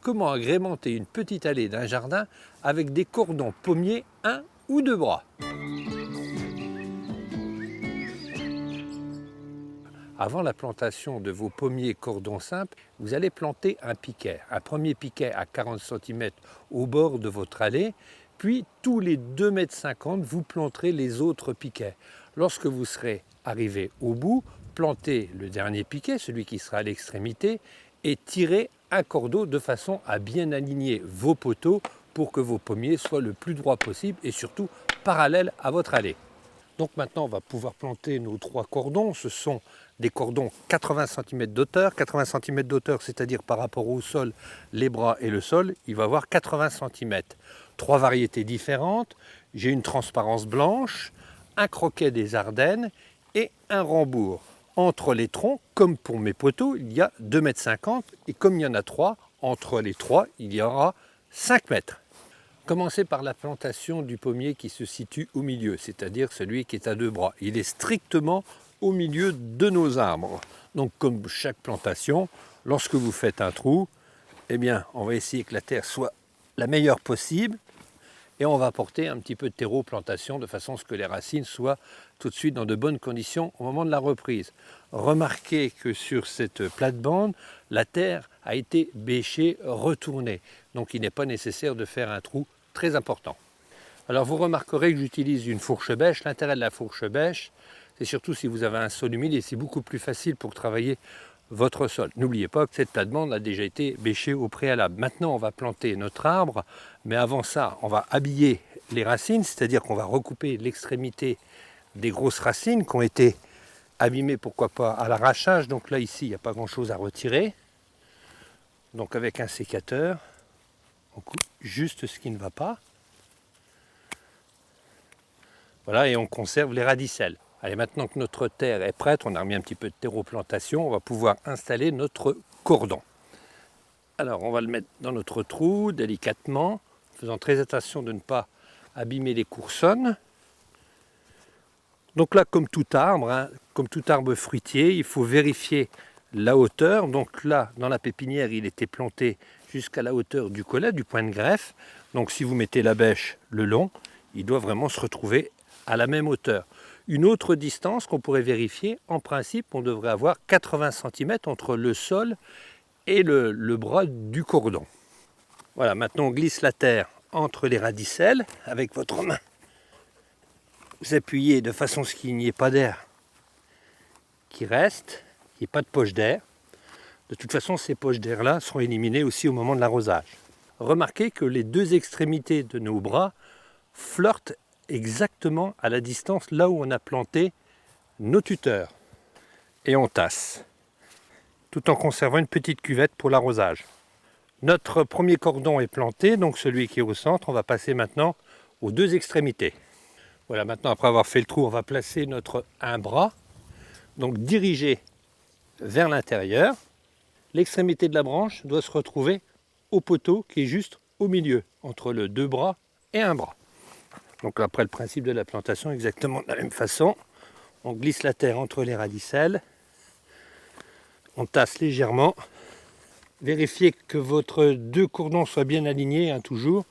comment agrémenter une petite allée d'un jardin avec des cordons pommiers 1 ou 2 bras. Avant la plantation de vos pommiers cordons simples, vous allez planter un piquet. Un premier piquet à 40 cm au bord de votre allée, puis tous les 2,50 m, vous planterez les autres piquets. Lorsque vous serez arrivé au bout, plantez le dernier piquet, celui qui sera à l'extrémité, et tirez un cordeau de façon à bien aligner vos poteaux pour que vos pommiers soient le plus droit possible et surtout parallèles à votre allée. Donc maintenant, on va pouvoir planter nos 3 cordons. Ce sont des cordons 80 cm d'auteur. 80 cm d'auteur, c'est-à-dire par rapport au sol, les bras et le sol, il va avoir 80 cm. 3 variétés différentes. J'ai une transparence blanche, un croquet des Ardennes et un rembourg. Entre les troncs, comme pour mes poteaux, il y a 2,50 m et comme il y en a 3, entre les 3, il y aura 5 mètres. Commencez par la plantation du pommier qui se situe au milieu, c'est-à-dire celui qui est à 2 bras. Il est strictement au milieu de nos arbres. Donc comme chaque plantation, lorsque vous faites un trou, eh bien, on va essayer que la terre soit la meilleure possible et on va apporter un petit peu de terreau plantation de façon à ce que les racines soient tout de suite dans de bonnes conditions au moment de la reprise. Remarquez que sur cette plate-bande, la terre a été bêchée, retournée. Donc il n'est pas nécessaire de faire un trou très important. Alors vous remarquerez que j'utilise une fourche bêche. L'intérêt de la fourche bêche, c'est surtout si vous avez un sol humide et c'est beaucoup plus facile pour travailler votre sol. N'oubliez pas que cette plate-bande a déjà été bêchée au préalable. Maintenant, on va planter notre arbre, mais avant ça, on va habiller les racines, c'est-à-dire qu'on va recouper l'extrémité des grosses racines qui ont été abîmées, pourquoi pas, à l'arrachage. Donc là, ici, il n'y a pas grand-chose à retirer. Donc avec un sécateur, on coupe juste ce qui ne va pas. Voilà, et on conserve les radicelles. Allez, maintenant que notre terre est prête, on a remis un petit peu de terreau plantation, on va pouvoir installer notre cordon. Alors, on va le mettre dans notre trou délicatement, faisant très attention de ne pas abîmer les coursonnes. Donc là, comme tout arbre, comme tout arbre fruitier, il faut vérifier la hauteur. Donc là, dans la pépinière, il était planté jusqu'à la hauteur du collet, du point de greffe. Donc si vous mettez la bêche le long, il doit vraiment se retrouver à la même hauteur. Une autre distance qu'on pourrait vérifier, en principe, on devrait avoir 80 cm entre le sol et le bras du cordon. Voilà, maintenant on glisse la terre entre les radicelles avec votre main. Vous appuyez de façon à ce qu'il n'y ait pas d'air qui reste, qu'il n'y ait pas de poche d'air. De toute façon, ces poches d'air-là seront éliminées aussi au moment de l'arrosage. Remarquez que les 2 extrémités de nos bras flirtent exactement à la distance là où on a planté nos tuteurs. Et on tasse, tout en conservant une petite cuvette pour l'arrosage. Notre premier cordon est planté, donc celui qui est au centre. On va passer maintenant aux 2 extrémités. Voilà, maintenant après avoir fait le trou, on va placer notre un bras, donc dirigé vers l'intérieur. L'extrémité de la branche doit se retrouver au poteau qui est juste au milieu, entre le 2 bras et un bras. Donc après le principe de la plantation, exactement de la même façon. On glisse la terre entre les radicelles. On tasse légèrement. Vérifiez que votre 2 cordons soient bien alignés, toujours,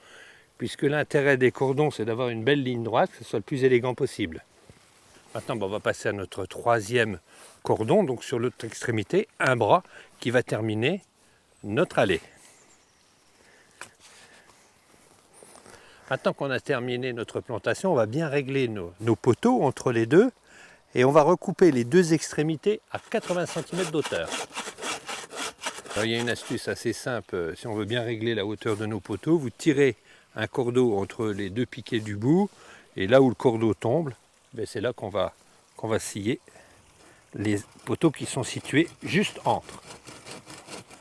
puisque l'intérêt des cordons, c'est d'avoir une belle ligne droite, que ce soit le plus élégant possible. Maintenant, on va passer à notre 3e cordon, donc sur l'autre extrémité, un bras qui va terminer notre allée. Maintenant qu'on a terminé notre plantation, on va bien régler nos poteaux entre les deux et on va recouper les 2 extrémités à 80 cm d'auteur. Il y a une astuce assez simple, si on veut bien régler la hauteur de nos poteaux, vous tirez un cordeau entre les 2 piquets du bout et là où le cordeau tombe, c'est là qu'on va scier les poteaux qui sont situés juste entre.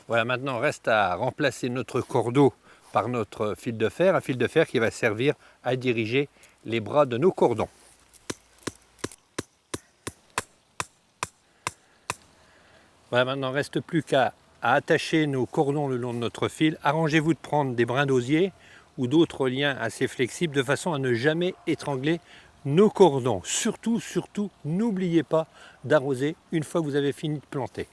Voilà, maintenant reste à remplacer notre cordeau par notre fil de fer, un fil de fer qui va servir à diriger les bras de nos cordons. Voilà, maintenant il ne reste plus qu'à attacher nos cordons le long de notre fil. Arrangez-vous de prendre des brins d'osier ou d'autres liens assez flexibles de façon à ne jamais étrangler nos cordons. Surtout, n'oubliez pas d'arroser une fois que vous avez fini de planter.